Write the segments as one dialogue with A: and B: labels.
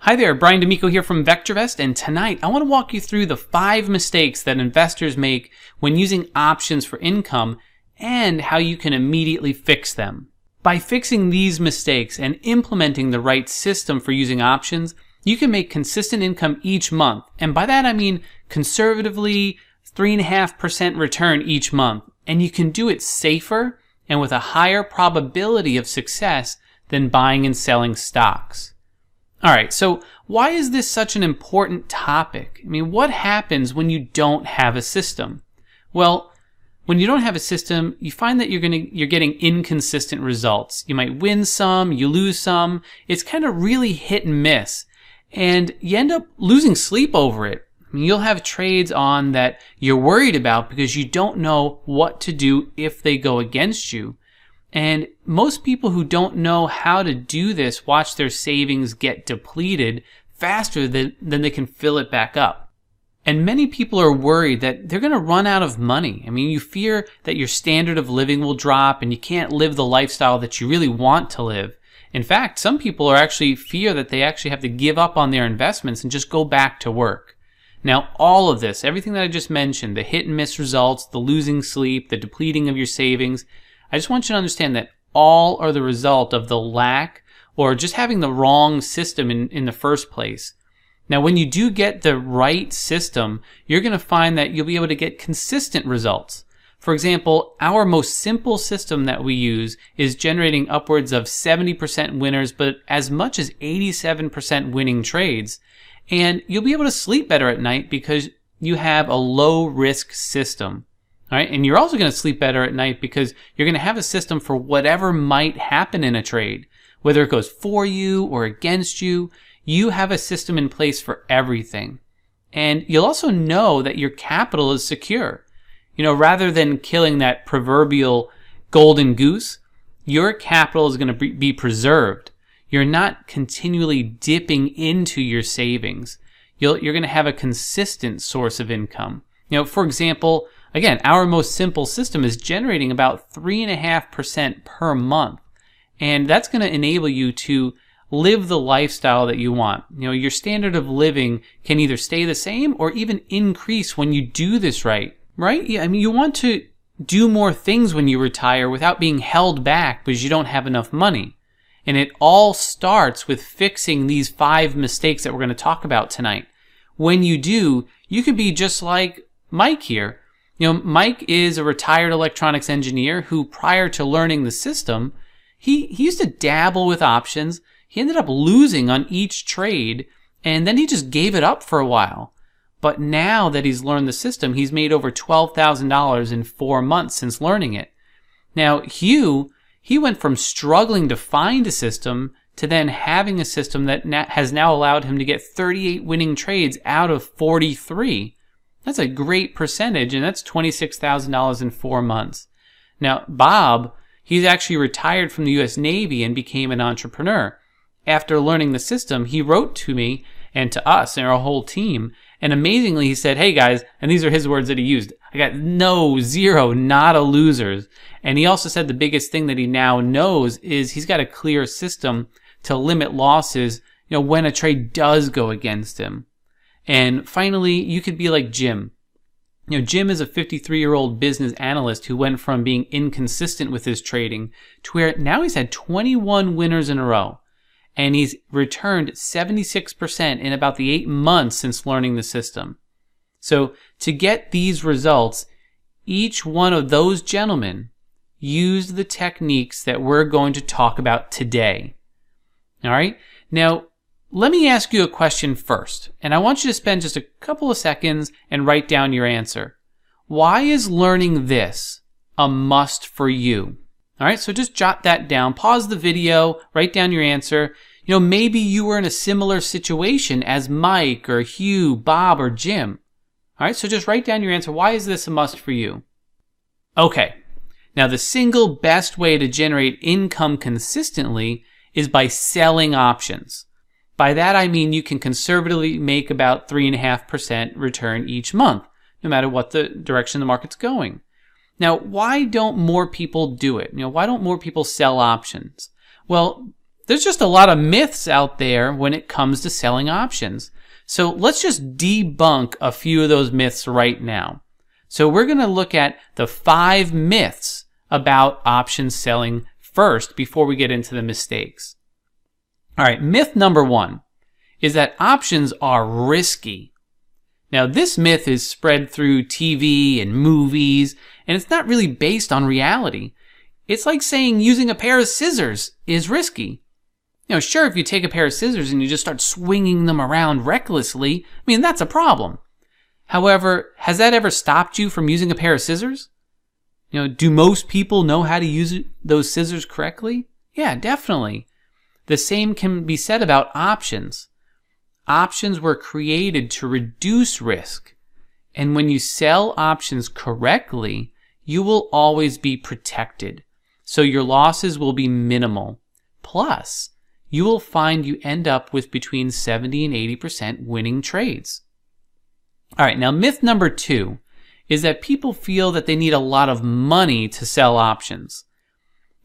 A: Hi there, Brian D'Amico here from VectorVest, and tonight I want to walk you through the 5 mistakes that investors make when using options for income and how you can immediately fix them. By fixing these mistakes and implementing the right system for using options, you can make consistent income each month, and by that I mean conservatively 3.5% return each month, and you can do it safer and with a higher probability of success than buying and selling stocks. Alright, so why is this such an important topic? I mean, what happens when you don't have a system? Well, when you don't have a system, you find that you're getting inconsistent results. You might win some, you lose some. It's kind of really hit and miss. And you end up losing sleep over it. I mean, you'll have trades on that you're worried about because you don't know what to do if they go against you. And most people who don't know how to do this watch their savings get depleted faster than they can fill it back up. And many people are worried that they're going to run out of money. I mean, you fear that your standard of living will drop and you can't live the lifestyle that you really want to live. In fact, some people are actually fear that they actually have to give up on their investments and just go back to work. Now, all of this, everything that I just mentioned, the hit and miss results, the losing sleep, the depleting of your savings, I just want you to understand that all are the result of the lack or just having the wrong system in the first place. Now, when you do get the right system, you're going to find that you'll be able to get consistent results. For example, our most simple system that we use is generating upwards of 70% winners, but as much as 87% winning trades. And you'll be able to sleep better at night because you have a low risk system. All right, and you're also going to sleep better at night because you're going to have a system for whatever might happen in a trade. Whether it goes for you or against you, you have a system in place for everything. And you'll also know that your capital is secure. You know, rather than killing that proverbial golden goose, your capital is going to be preserved. You're not continually dipping into your savings. You're going to have a consistent source of income. You know, for example, again, our most simple system is generating about 3.5% per month. And that's going to enable you to live the lifestyle that you want. You know, your standard of living can either stay the same or even increase when you do this right? Yeah, I mean, you want to do more things when you retire without being held back because you don't have enough money. And it all starts with fixing these 5 mistakes that we're going to talk about tonight. When you do, you can be just like Mike here. You know, Mike is a retired electronics engineer who, prior to learning the system, he used to dabble with options. He ended up losing on each trade, and then he just gave it up for a while. But now that he's learned the system, he's made over $12,000 in 4 months since learning it. Now, Hugh, he went from struggling to find a system to then having a system that has now allowed him to get 38 winning trades out of 43. That's a great percentage, and that's $26,000 in 4 months. Now, Bob, he's actually retired from the U.S. Navy and became an entrepreneur. After learning the system, he wrote to me and to us and our whole team, and amazingly he said, hey guys, and these are his words that he used, I got zero, not a losers. And he also said the biggest thing that he now knows is he's got a clear system to limit losses, you know, when a trade does go against him. And finally, you could be like Jim. You know, Jim is a 53-year-old business analyst who went from being inconsistent with his trading to where now he's had 21 winners in a row. And he's returned 76% in about the 8 months since learning the system. So to get these results, each one of those gentlemen used the techniques that we're going to talk about today. All right? Now, let me ask you a question first, and I want you to spend just a couple of seconds and write down your answer. Why is learning this a must for you? All right, so just jot that down. Pause the video, write down your answer. You know, maybe you were in a similar situation as Mike or Hugh, Bob, or Jim. All right, so just write down your answer. Why is this a must for you? Okay, now the single best way to generate income consistently is by selling options. By that I mean you can conservatively make about 3.5% return each month, no matter what the direction the market's going. Now, why don't more people do it? You know, why don't more people sell options? Well, There's just a lot of myths out there when it comes to selling options. So let's just debunk a few of those myths right now. So we're going to look at the 5 myths about option selling first before we get into the mistakes. All right, myth number 1 is that options are risky. Now, this myth is spread through TV and movies, and it's not really based on reality. It's like saying using a pair of scissors is risky. Sure, if you take a pair of scissors and you just start swinging them around recklessly, that's a problem. However, has that ever stopped you from using a pair of scissors? Do most people know how to use those scissors correctly? Yeah, definitely. The same can be said about options. Options were created to reduce risk. And when you sell options correctly, you will always be protected. So your losses will be minimal. Plus, you will find you end up with between 70 and 80% winning trades. All right, now myth number 2 is that people feel that they need a lot of money to sell options.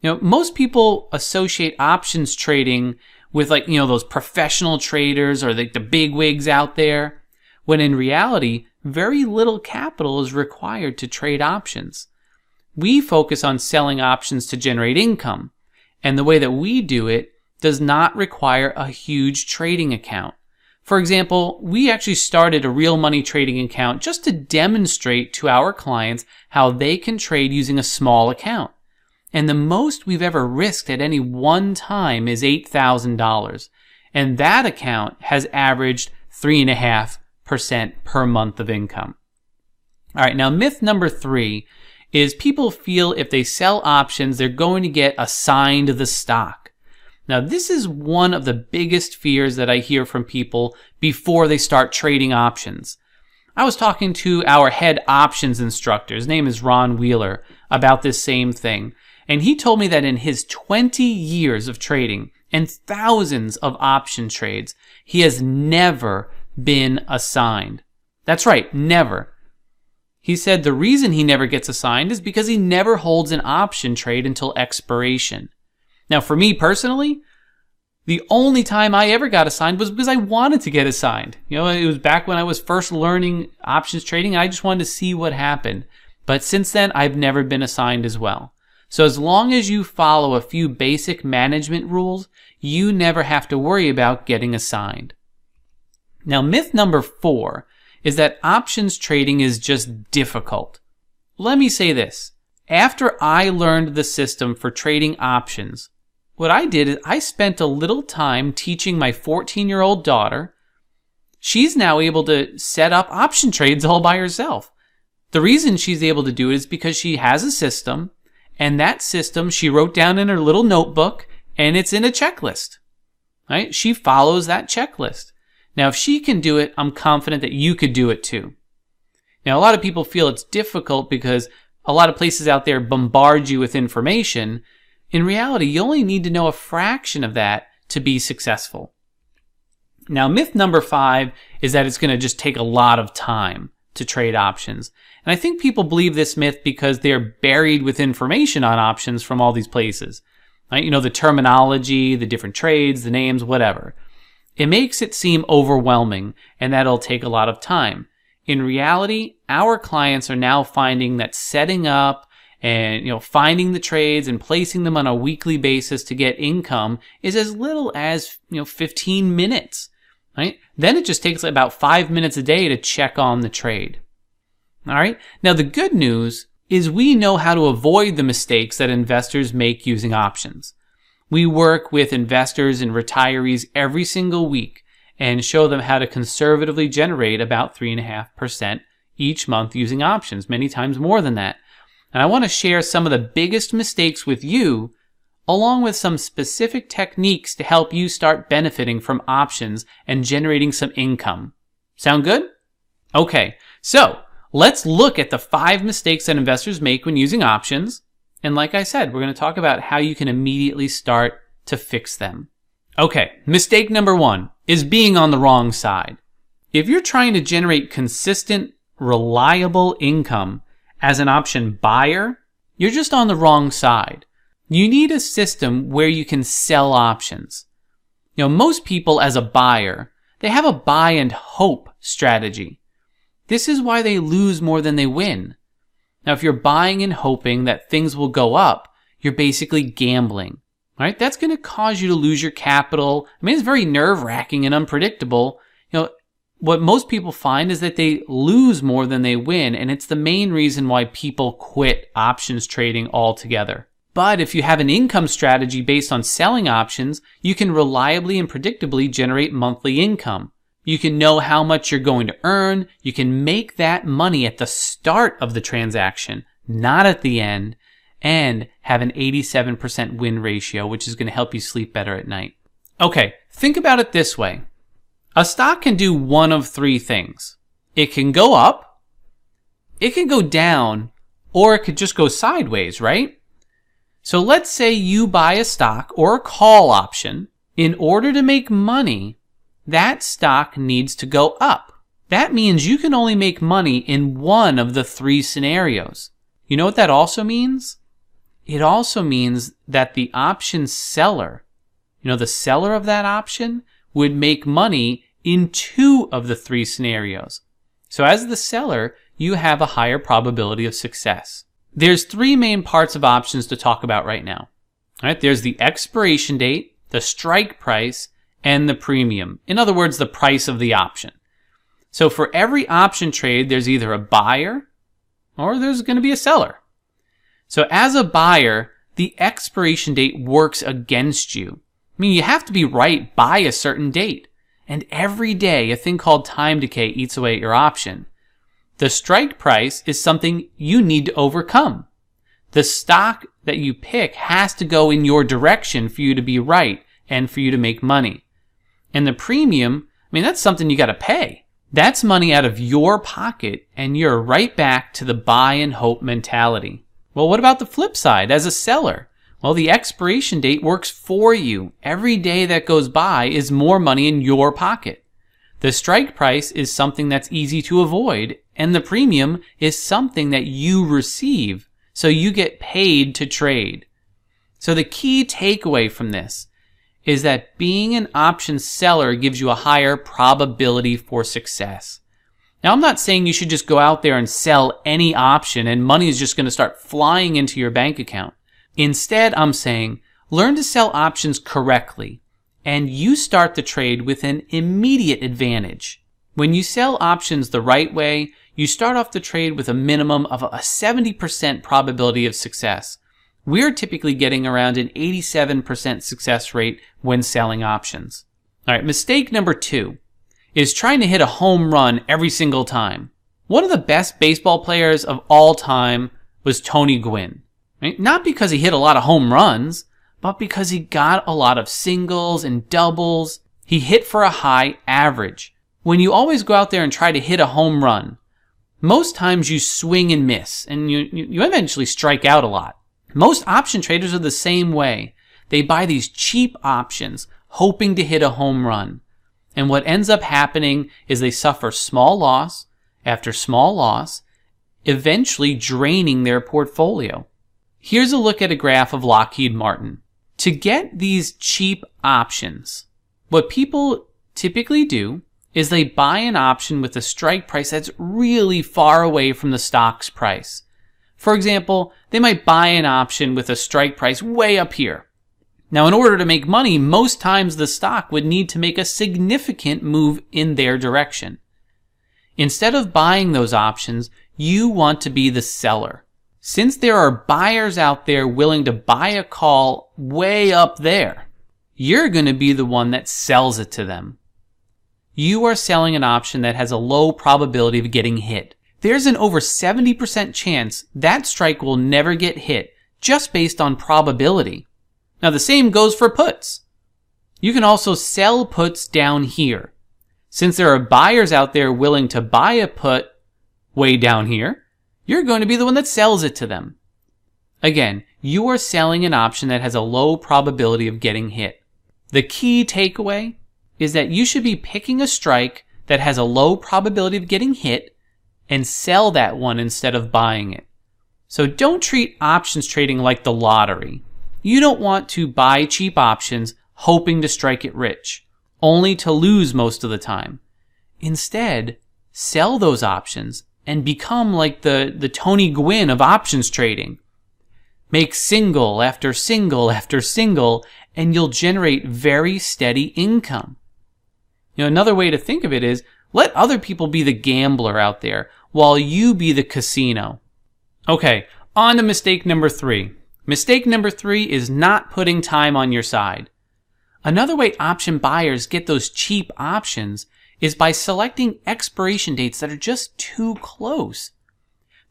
A: Most people associate options trading with those professional traders or the big wigs out there, when in reality, very little capital is required to trade options. We focus on selling options to generate income, and the way that we do it does not require a huge trading account. For example, we actually started a real money trading account just to demonstrate to our clients how they can trade using a small account. And the most we've ever risked at any one time is $8,000. And that account has averaged 3.5% per month of income. All right, now myth number 3 is people feel if they sell options, they're going to get assigned the stock. Now, this is one of the biggest fears that I hear from people before they start trading options. I was talking to our head options instructor, his name is Ron Wheeler, about this same thing. And he told me that in his 20 years of trading and thousands of option trades, he has never been assigned. That's right, never. He said the reason he never gets assigned is because he never holds an option trade until expiration. Now, for me personally, the only time I ever got assigned was because I wanted to get assigned. It was back when I was first learning options trading, and I just wanted to see what happened. But since then, I've never been assigned as well. So as long as you follow a few basic management rules, you never have to worry about getting assigned. Now, myth number 4 is that options trading is just difficult. Let me say this. After I learned the system for trading options, what I did is I spent a little time teaching my 14-year-old daughter. She's now able to set up option trades all by herself. The reason she's able to do it is because she has a system, and that system she wrote down in her little notebook, and it's in a checklist. Right? She follows that checklist. Now, if she can do it, I'm confident that you could do it too. Now, a lot of people feel it's difficult because a lot of places out there bombard you with information. In reality, you only need to know a fraction of that to be successful. Now, myth number 5 is that it's going to just take a lot of time to trade options. And I think people believe this myth because they're buried with information on options from all these places. Right? The terminology, the different trades, the names, whatever. It makes it seem overwhelming, and that'll take a lot of time. In reality, our clients are now finding that setting up and finding the trades and placing them on a weekly basis to get income is as little as 15 minutes. Right? Then it just takes about 5 minutes a day to check on the trade. All right? Now the good news is we know how to avoid the mistakes that investors make using options. We work with investors and retirees every single week and show them how to conservatively generate about 3.5% each month using options, many times more than that. And I want to share some of the biggest mistakes with you, along with some specific techniques to help you start benefiting from options and generating some income. Sound good? Okay, so let's look at the 5 mistakes that investors make when using options. And like I said, we're going to talk about how you can immediately start to fix them. Okay, mistake number 1 is being on the wrong side. If you're trying to generate consistent, reliable income as an option buyer, you're just on the wrong side. You need a system where you can sell options. Most people as a buyer, they have a buy and hope strategy. This is why they lose more than they win. Now, if you're buying and hoping that things will go up, you're basically gambling, right? That's going to cause you to lose your capital. It's very nerve-wracking and unpredictable. What most people find is that they lose more than they win, and it's the main reason why people quit options trading altogether. But if you have an income strategy based on selling options, you can reliably and predictably generate monthly income. You can know how much you're going to earn. You can make that money at the start of the transaction, not at the end, and have an 87% win ratio, which is going to help you sleep better at night. Okay, think about it this way. A stock can do one of three things. It can go up, it can go down, or it could just go sideways, right? So let's say you buy a stock or a call option. In order to make money, that stock needs to go up. That means you can only make money in one of the three scenarios. You know what that also means? It also means that the option seller, the seller of that option, would make money in two of the three scenarios. So as the seller, you have a higher probability of success. There's three main parts of options to talk about right now. All right, there's the expiration date, the strike price, and the premium. In other words, the price of the option. So for every option trade, there's either a buyer or there's going to be a seller. So as a buyer, the expiration date works against you. You have to be right by a certain date. And every day, a thing called time decay eats away at your option. The strike price is something you need to overcome. The stock that you pick has to go in your direction for you to be right and for you to make money. And the premium, that's something you got to pay. That's money out of your pocket, and you're right back to the buy and hope mentality. Well, what about the flip side as a seller? Well, the expiration date works for you. Every day that goes by is more money in your pocket. The strike price is something that's easy to avoid, and the premium is something that you receive, so you get paid to trade. So the key takeaway from this is that being an option seller gives you a higher probability for success. Now, I'm not saying you should just go out there and sell any option and money is just going to start flying into your bank account. Instead, I'm saying learn to sell options correctly, and you start the trade with an immediate advantage. When you sell options the right way, you start off the trade with a minimum of a 70% probability of success. We're typically getting around an 87% success rate when selling options. All right, mistake number 2 is trying to hit a home run every single time. One of the best baseball players of all time was Tony Gwynn. Right? Not because he hit a lot of home runs, but because he got a lot of singles and doubles. He hit for a high average. When you always go out there and try to hit a home run, most times you swing and miss, and you eventually strike out a lot. Most option traders are the same way. They buy these cheap options, hoping to hit a home run. And what ends up happening is they suffer small loss after small loss, eventually draining their portfolio. Here's a look at a graph of Lockheed Martin. To get these cheap options, what people typically do is they buy an option with a strike price that's really far away from the stock's price. For example, they might buy an option with a strike price way up here. Now, in order to make money, most times the stock would need to make a significant move in their direction. Instead of buying those options, you want to be the seller. Since there are buyers out there willing to buy a call way up there, you're going to be the one that sells it to them. You are selling an option that has a low probability of getting hit. There's an over 70% chance that strike will never get hit just based on probability. Now, the same goes for puts. You can also sell puts down here. Since there are buyers out there willing to buy a put way down here, you're going to be the one that sells it to them. Again, you are selling an option that has a low probability of getting hit. The key takeaway is that you should be picking a strike that has a low probability of getting hit and sell that one instead of buying it. So don't treat options trading like the lottery. You don't want to buy cheap options hoping to strike it rich, only to lose most of the time. Instead, sell those options and become like the Tony Gwynn of options trading. Make single after single after single, and you'll generate very steady income. Another way to think of it is, let other people be the gambler out there while you be the casino. Okay, on to mistake number 3. Mistake number 3 is not putting time on your side. Another way option buyers get those cheap options is by selecting expiration dates that are just too close.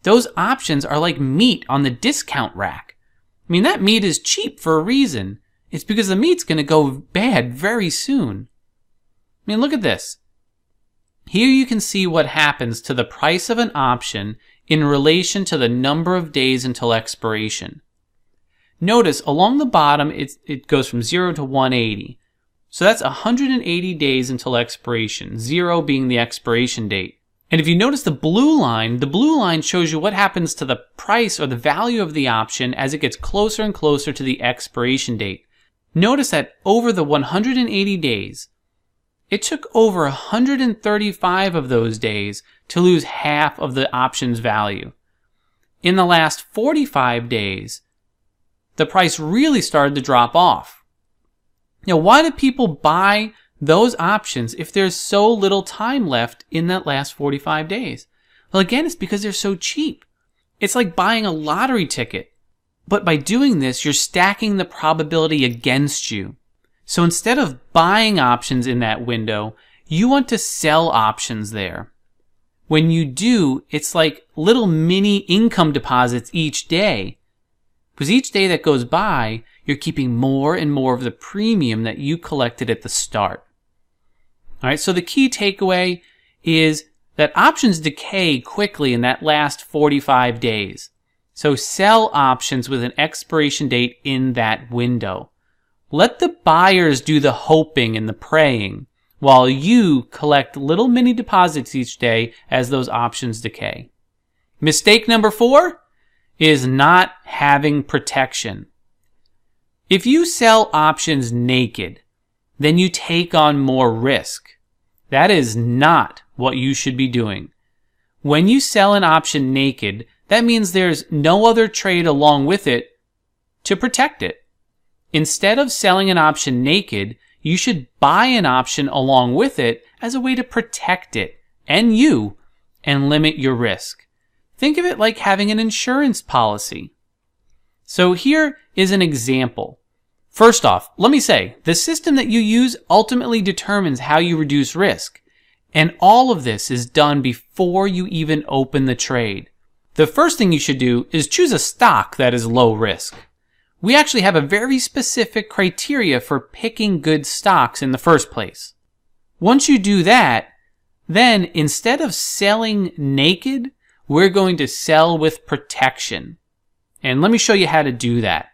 A: Those options are like meat on the discount rack. That meat is cheap for a reason. It's because the meat's going to go bad very soon. Look at this. Here you can see what happens to the price of an option in relation to the number of days until expiration. Notice along the bottom it goes from 0 to 180. So that's 180 days until expiration, 0 being the expiration date. And if you notice the blue line shows you what happens to the price or the value of the option as it gets closer and closer to the expiration date. Notice that over the 180 days, it took over 135 of those days to lose half of the option's value. In the last 45 days, the price really started to drop off. Why do people buy those options if there's so little time left in that last 45 days? Well, again, it's because they're so cheap. It's like buying a lottery ticket. But by doing this, you're stacking the probability against you. So instead of buying options in that window, you want to sell options there. When you do, it's like little mini income deposits each day. Because each day that goes by, you're keeping more and more of the premium that you collected at the start. All right, so the key takeaway is that options decay quickly in that last 45 days. So sell options with an expiration date in that window. Let the buyers do the hoping and the praying, while you collect little mini deposits each day as those options decay. Mistake number 4 is not having protection. If you sell options naked, then you take on more risk. That is not what you should be doing. When you sell an option naked, that means there's no other trade along with it to protect it. Instead of selling an option naked, you should buy an option along with it as a way to protect it and you and limit your risk. Think of it like having an insurance policy. So here is an example. First off, let me say, the system that you use ultimately determines how you reduce risk. And all of this is done before you even open the trade. The first thing you should do is choose a stock that is low risk. We actually have a very specific criteria for picking good stocks in the first place. Once you do that, then instead of selling naked, we're going to sell with protection. And let me show you how to do that.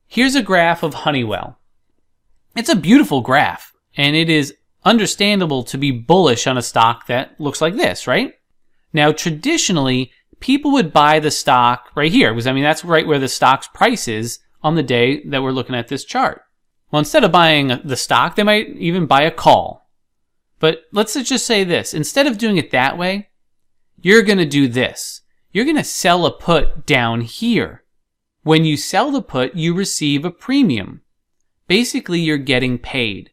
A: Here's a graph of Honeywell. It's a beautiful graph, and it is understandable to be bullish on a stock that looks like this, right? Now, traditionally, people would buy the stock right here, because that's right where the stock's price is on the day that we're looking at this chart. Well, instead of buying the stock, they might even buy a call. But let's just say this. Instead of doing it that way, you're going to do this. You're going to sell a put down here. When you sell the put, you receive a premium. Basically, you're getting paid.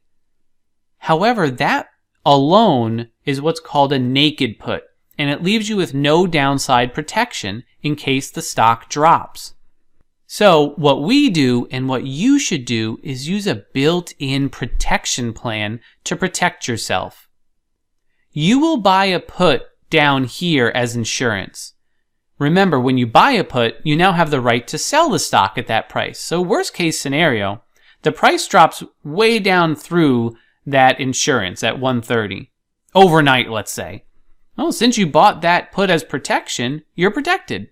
A: However, that alone is what's called a naked put, and it leaves you with no downside protection in case the stock drops. So what we do and what you should do is use a built-in protection plan to protect yourself. You will buy a put down here as insurance. Remember, when you buy a put, you now have the right to sell the stock at that price. So worst case scenario, the price drops way down through that insurance at 130. Overnight, let's say. Well, since you bought that put as protection, you're protected.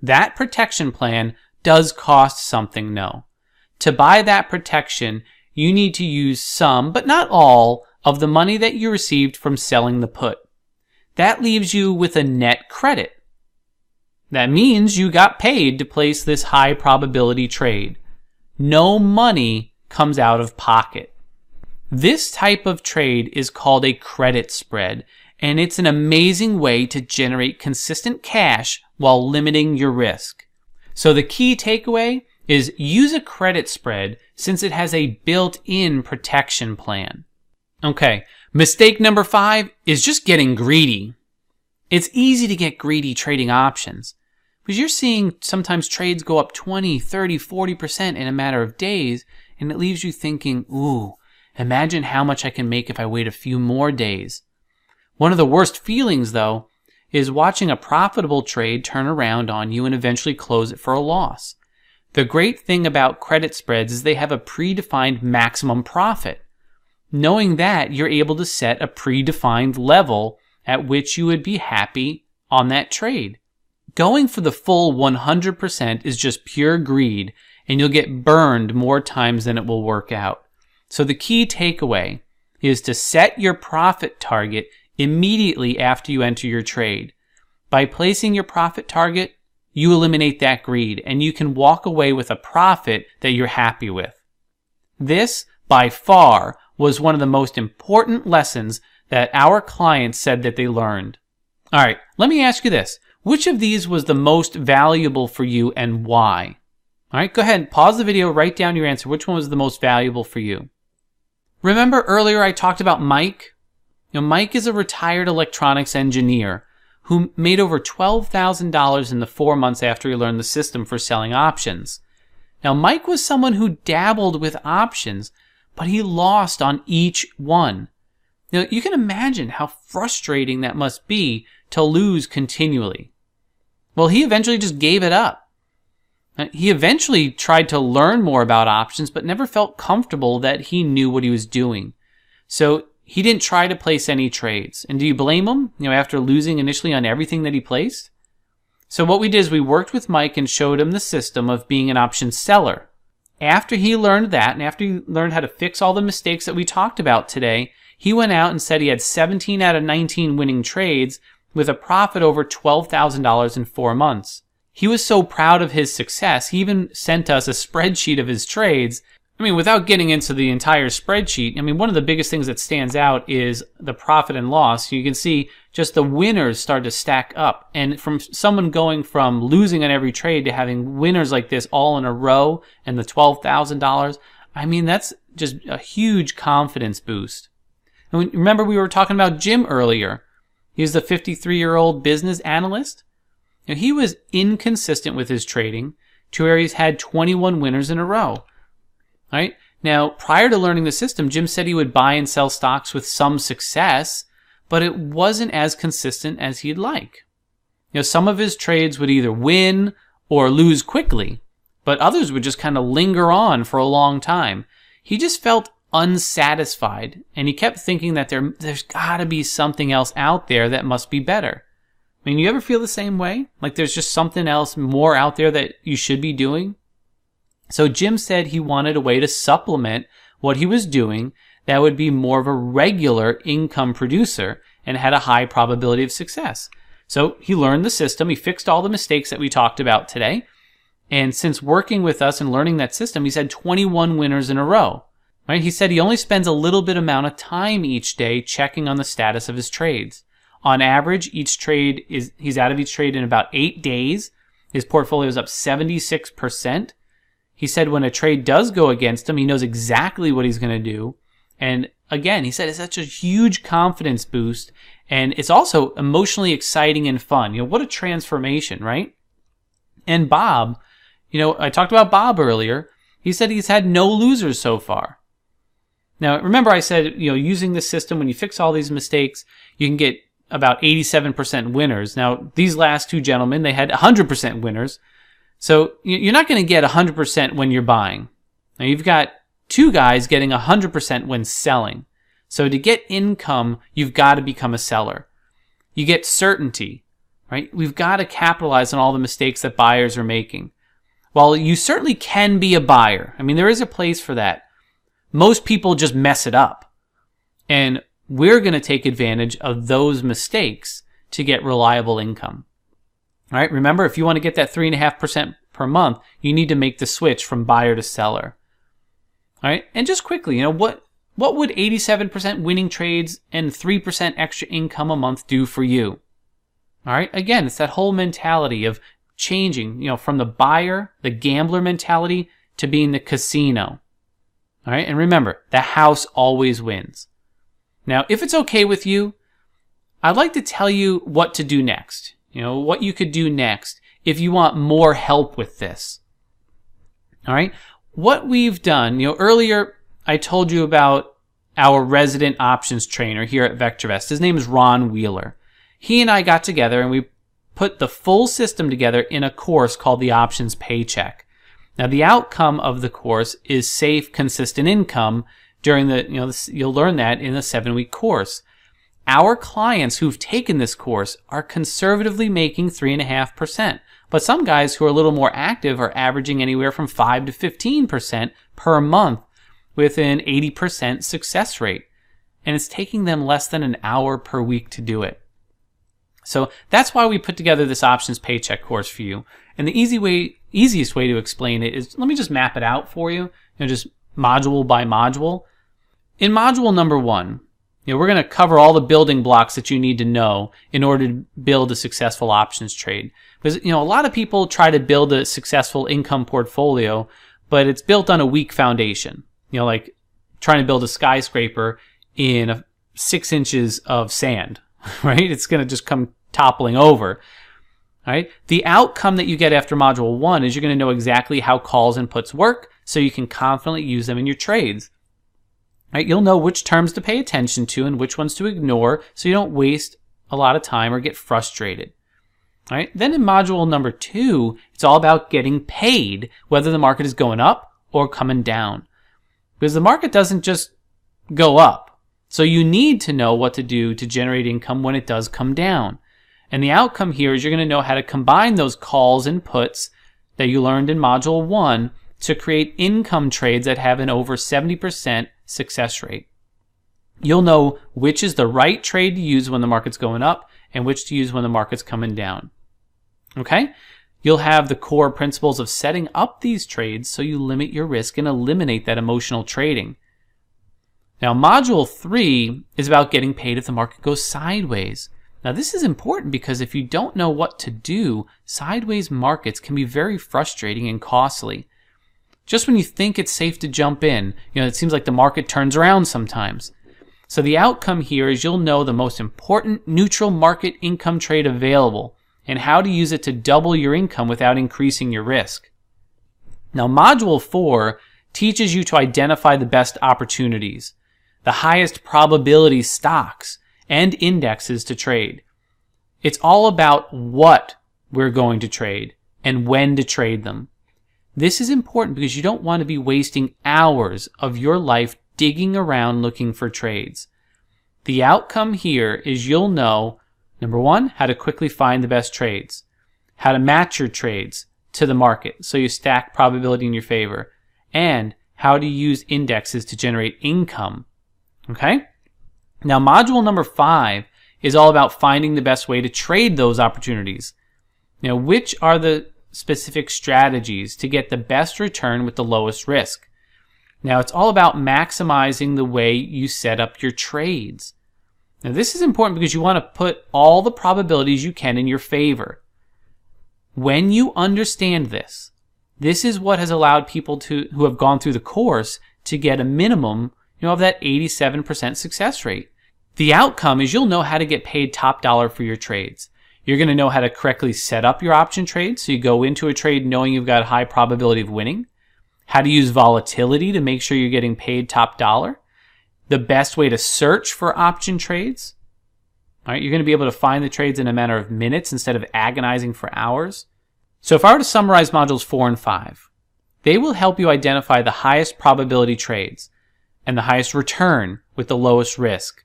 A: That protection plan does cost something, no. To buy that protection, you need to use some, but not all, of the money that you received from selling the put. That leaves you with a net credit. That means you got paid to place this high probability trade. No money comes out of pocket. This type of trade is called a credit spread, and it's an amazing way to generate consistent cash while limiting your risk. So the key takeaway is use a credit spread since it has a built-in protection plan. Okay, mistake number 5 is just getting greedy. It's easy to get greedy trading options because you're seeing sometimes trades go up 20, 30, 40% in a matter of days, and it leaves you thinking, ooh, imagine how much I can make if I wait a few more days. One of the worst feelings, though, is watching a profitable trade turn around on you and eventually close it for a loss. The great thing about credit spreads is they have a predefined maximum profit. Knowing that, you're able to set a predefined level at which you would be happy on that trade. Going for the full 100% is just pure greed, and you'll get burned more times than it will work out. So the key takeaway is to set your profit target immediately after you enter your trade. By placing your profit target, you eliminate that greed, and you can walk away with a profit that you're happy with. This, by far, was one of the most important lessons that our clients said that they learned. All right, let me ask you this. Which of these was the most valuable for you and why? All right, go ahead, pause the video, write down your answer. Which one was the most valuable for you? Remember earlier I talked about Mike? Mike is a retired electronics engineer who made over $12,000 in the 4 months after he learned the system for selling options. Now, Mike was someone who dabbled with options, but he lost on each one. Now, you can imagine how frustrating that must be to lose continually. Well, he eventually just gave it up. He eventually tried to learn more about options, but never felt comfortable that he knew what he was doing. So he didn't try to place any trades. And do you blame him, after losing initially on everything that he placed? So what we did is we worked with Mike and showed him the system of being an option seller. After he learned that, and after he learned how to fix all the mistakes that we talked about today, he went out and said he had 17 out of 19 winning trades with a profit over $12,000 in 4 months. He was so proud of his success, he even sent us a spreadsheet of his trades. Without getting into the entire spreadsheet, one of the biggest things that stands out is the profit and loss. You can see just the winners start to stack up. And from someone going from losing on every trade to having winners like this all in a row and the $12,000, that's just a huge confidence boost. And remember we were talking about Jim earlier. He's the 53-year-old business analyst. He was inconsistent with his trading to where he's had 21 winners in a row. Right? Now, prior to learning the system, Jim said he would buy and sell stocks with some success, but it wasn't as consistent as he'd like. Some of his trades would either win or lose quickly, but others would just kind of linger on for a long time. He just felt unsatisfied, and he kept thinking that there's got to be something else out there that must be better. You ever feel the same way? Like there's just something else more out there that you should be doing? So Jim said he wanted a way to supplement what he was doing that would be more of a regular income producer and had a high probability of success. So he learned the system. He fixed all the mistakes that we talked about today. And since working with us and learning that system, he's had 21 winners in a row. Right? He said he only spends a little bit amount of time each day checking on the status of his trades. On average, he's out of each trade in about 8 days. His portfolio is up 76%. He said when a trade does go against him, he knows exactly what he's going to do. And again, he said it's such a huge confidence boost. And it's also emotionally exciting and fun. What a transformation, right? And Bob, I talked about Bob earlier. He said he's had no losers so far. Now, remember I said, using the system, when you fix all these mistakes, you can get about 87% winners. Now, these last two gentlemen, they had 100% winners. So you're not going to get 100% when you're buying. Now you've got two guys getting 100% when selling. So to get income, you've got to become a seller. You get certainty, right? We've got to capitalize on all the mistakes that buyers are making. While you certainly can be a buyer, there is a place for that. Most people just mess it up. And we're going to take advantage of those mistakes to get reliable income. All right, remember, if you want to get that 3.5% per month, you need to make the switch from buyer to seller. All right, and just quickly, what would 87% winning trades and 3% extra income a month do for you? All right, again, it's that whole mentality of changing, from the buyer, the gambler mentality, to being the casino. All right, and remember, the house always wins. Now, if it's okay with you, I'd like to tell you what to do next. What you could do next if you want more help with this. All right, what we've done, earlier I told you about our resident options trainer here at VectorVest. His name is Ron Wheeler. He and I got together and we put the full system together in a course called the Options Paycheck. Now, the outcome of the course is safe, consistent income during you'll learn that in the 7-week course. Our clients who've taken this course are conservatively making 3.5%, but some guys who are a little more active are averaging anywhere from 5 to 15% per month with an 80% success rate. And it's taking them less than an hour per week to do it. So that's why we put together this Options Paycheck course for you. And the easiest way to explain it is, let me just map it out for you, just module by module. In module number 1, we're going to cover all the building blocks that you need to know in order to build a successful options trade. Because, a lot of people try to build a successful income portfolio, but it's built on a weak foundation. Like trying to build a skyscraper in 6 inches of sand, right? It's going to just come toppling over. All right. The outcome that you get after module 1 is you're going to know exactly how calls and puts work so you can confidently use them in your trades. Right, you'll know which terms to pay attention to and which ones to ignore so you don't waste a lot of time or get frustrated. All right, then in module number 2, it's all about getting paid, whether the market is going up or coming down. Because the market doesn't just go up. So you need to know what to do to generate income when it does come down. And the outcome here is you're going to know how to combine those calls and puts that you learned in module 1 to create income trades that have an over 70% success rate. You'll know which is the right trade to use when the market's going up and which to use when the market's coming down. Okay? You'll have the core principles of setting up these trades so you limit your risk and eliminate that emotional trading. Now, module 3 is about getting paid if the market goes sideways. Now, this is important because if you don't know what to do, sideways markets can be very frustrating and costly. Just when you think it's safe to jump in, it seems like the market turns around sometimes. So the outcome here is you'll know the most important neutral market income trade available and how to use it to double your income without increasing your risk. Now, module 4 teaches you to identify the best opportunities, the highest probability stocks, and indexes to trade. It's all about what we're going to trade and when to trade them. This is important because you don't want to be wasting hours of your life digging around looking for trades. The outcome here is you'll know, number 1, how to quickly find the best trades, how to match your trades to the market so you stack probability in your favor, and how to use indexes to generate income. Okay? Now, module number 5 is all about finding the best way to trade those opportunities. Now, which are the specific strategies to get the best return with the lowest risk? Now, it's all about maximizing the way you set up your trades. Now, this is important because you want to put all the probabilities you can in your favor. When you understand this, this is what has allowed people who have gone through the course to get a minimum, of that 87% success rate. The outcome is you'll know how to get paid top dollar for your trades. You're going to know how to correctly set up your option trades so you go into a trade knowing you've got a high probability of winning. How to use volatility to make sure you're getting paid top dollar. The best way to search for option trades. All right, you're going to be able to find the trades in a matter of minutes instead of agonizing for hours. So if I were to summarize modules 4 and 5, they will help you identify the highest probability trades and the highest return with the lowest risk.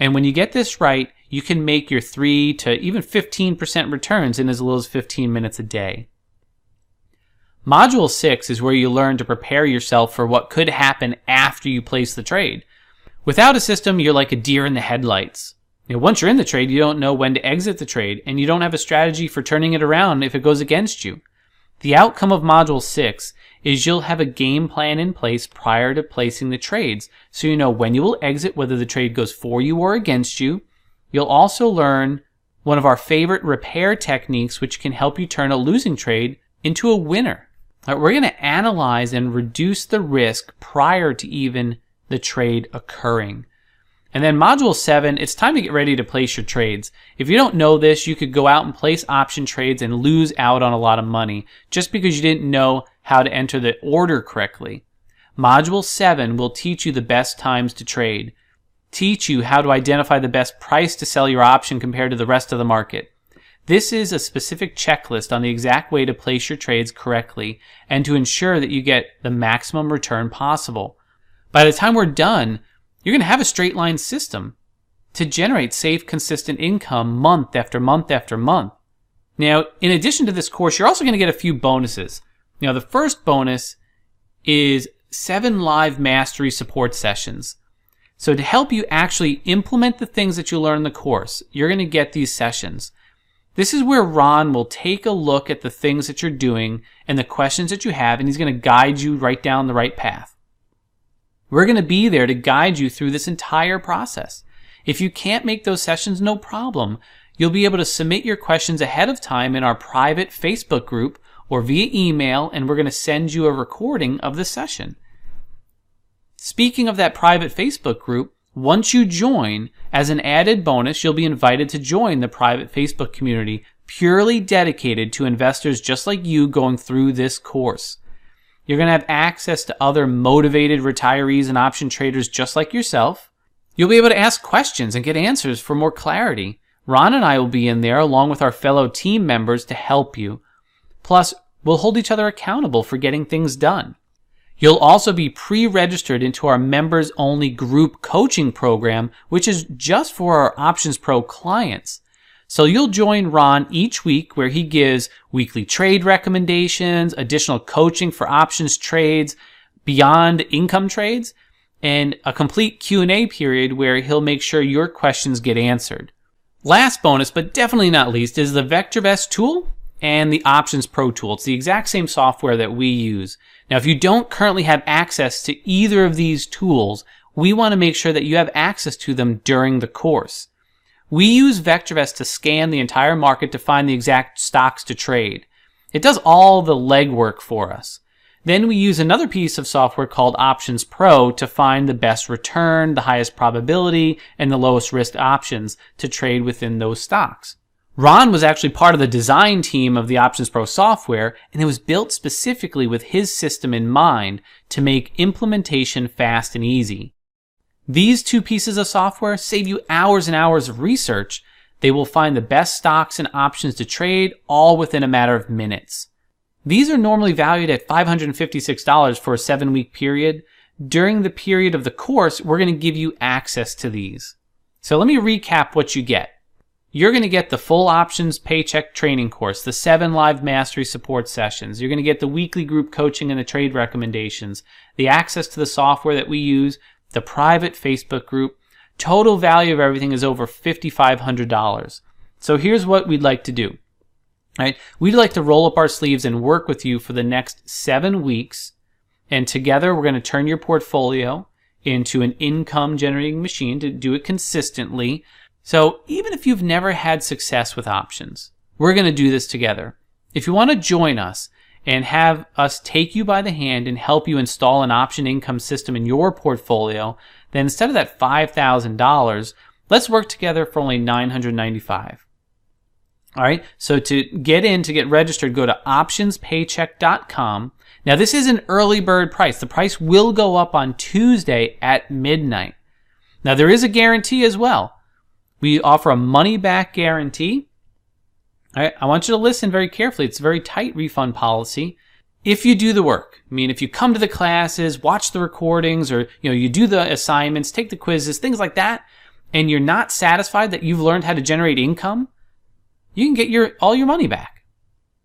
A: And when you get this right, you can make your 3 to even 15% returns in as little as 15 minutes a day. Module 6 is where you learn to prepare yourself for what could happen after you place the trade. Without a system, you're like a deer in the headlights. Once you're in the trade, you don't know when to exit the trade, and you don't have a strategy for turning it around if it goes against you. The outcome of Module 6 is you'll have a game plan in place prior to placing the trades, so you know when you will exit, whether the trade goes for you or against you. You'll also learn one of our favorite repair techniques, which can help you turn a losing trade into a winner. We're going to analyze and reduce the risk prior to even the trade occurring. And then Module 7, it's time to get ready to place your trades. If you don't know this, you could go out and place option trades and lose out on a lot of money just because you didn't know how to enter the order correctly. Module 7 will teach you the best times to trade, teach you how to identify the best price to sell your option compared to the rest of the market. This is a specific checklist on the exact way to place your trades correctly and to ensure that you get the maximum return possible. By the time we're done, you're going to have a straight line system to generate safe, consistent income month after month after month. Now, in addition to this course, you're also going to get a few bonuses. The first bonus is 7 live mastery support sessions. So to help you actually implement the things that you learn in the course, you're going to get these sessions. This is where Ron will take a look at the things that you're doing and the questions that you have, and he's going to guide you right down the right path. We're going to be there to guide you through this entire process. If you can't make those sessions, no problem. You'll be able to submit your questions ahead of time in our private Facebook group or via email, and we're going to send you a recording of the session. Speaking of that private Facebook group, once you join, as an added bonus, you'll be invited to join the private Facebook community purely dedicated to investors just like you going through this course. You're going to have access to other motivated retirees and option traders just like yourself. You'll be able to ask questions and get answers for more clarity. Ron and I will be in there along with our fellow team members to help you. Plus, we'll hold each other accountable for getting things done. You'll also be pre-registered into our members-only group coaching program, which is just for our Options Pro clients. So you'll join Ron each week where he gives weekly trade recommendations, additional coaching for options trades, beyond income trades, and a complete Q&A period where he'll make sure your questions get answered. Last bonus, but definitely not least, is the VectorVest tool and the Options Pro tool. It's the exact same software that we use. Now, if you don't currently have access to either of these tools, we want to make sure that you have access to them during the course. We use VectorVest to scan the entire market to find the exact stocks to trade. It does all the legwork for us. Then we use another piece of software called Options Pro to find the best return, the highest probability, and the lowest risk options to trade within those stocks. Ron was actually part of the design team of the Options Pro software, and it was built specifically with his system in mind to make implementation fast and easy. These two pieces of software save you hours and hours of research. They will find the best stocks and options to trade all within a matter of minutes. These are normally valued at $556 for a 7-week period. During the period of the course, we're going to give you access to these. So let me recap what you get. You're going to get the full options paycheck training course, the 7 live mastery support sessions. You're going to get the weekly group coaching and the trade recommendations, the access to the software that we use, the private Facebook group. Total value of everything is over $5,500. So here's what we'd like to do. Right? We'd like to roll up our sleeves and work with you for the next 7 weeks. And together we're going to turn your portfolio into an income generating machine to do it consistently. So even if you've never had success with options, we're going to do this together. If you want to join us and have us take you by the hand and help you install an option income system in your portfolio, then instead of that $5,000, let's work together for only $995. All right, so to get registered, go to optionspaycheck.com. Now, this is an early bird price. The price will go up on Tuesday at midnight. Now, there is a guarantee as well. We offer a money-back guarantee. All right, I want you to listen very carefully. It's a very tight refund policy. If you do the work, I mean, if you come to the classes, watch the recordings, or you do the assignments, take the quizzes, things like that, and you're not satisfied that you've learned how to generate income, you can get all your money back.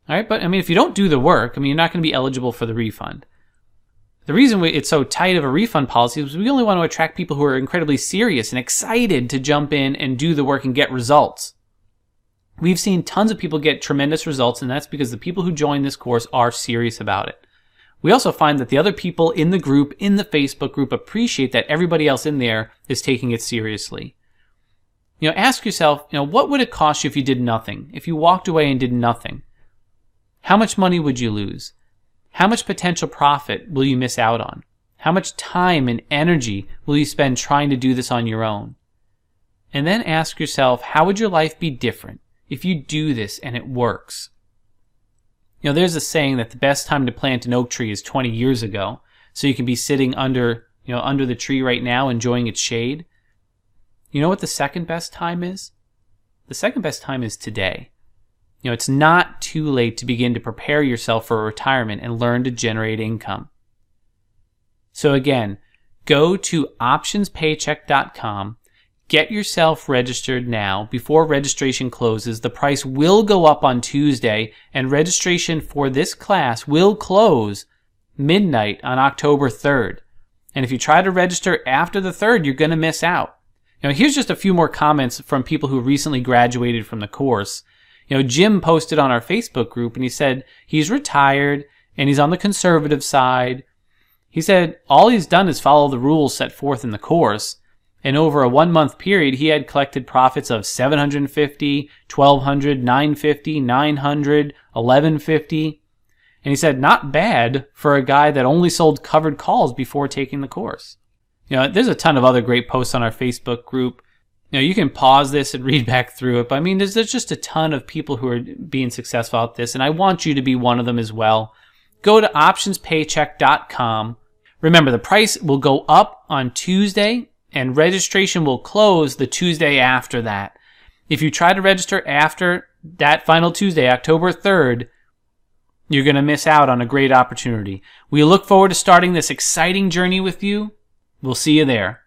A: All right, but I mean, if you don't do the work, I mean, you're not going to be eligible for the refund. The reason it's so tight of a refund policy is we only want to attract people who are incredibly serious and excited to jump in and do the work and get results. We've seen tons of people get tremendous results, and that's because the people who join this course are serious about it. We also find that the other people in the group, in the Facebook group, appreciate that everybody else in there is taking it seriously. Ask yourself, what would it cost you if you did nothing? If you walked away and did nothing? How much money would you lose? How much potential profit will you miss out on? How much time and energy will you spend trying to do this on your own? And then ask yourself, how would your life be different if you do this and it works? There's a saying that the best time to plant an oak tree is 20 years ago, so you can be sitting under the tree right now enjoying its shade. You know what the second best time is? The second best time is today. It's not too late to begin to prepare yourself for retirement and learn to generate income. So again, go to optionspaycheck.com. Get yourself registered now before registration closes. The price will go up on Tuesday, and registration for this class will close midnight on October 3rd. And if you try to register after the 3rd, you're going to miss out. Here's just a few more comments from people who recently graduated from the course. Jim posted on our Facebook group, and he said he's retired and he's on the conservative side. He said all he's done is follow the rules set forth in the course. And over a 1-month period, he had collected profits of $750, $1,200, $950, $900, $1,150. And he said, not bad for a guy that only sold covered calls before taking the course. There's a ton of other great posts on our Facebook group. You can pause this and read back through it. But there's just a ton of people who are being successful at this. And I want you to be one of them as well. Go to optionspaycheck.com. Remember, the price will go up on Tuesday, and registration will close the Tuesday after that. If you try to register after that final Tuesday, October 3rd, you're going to miss out on a great opportunity. We look forward to starting this exciting journey with you. We'll see you there.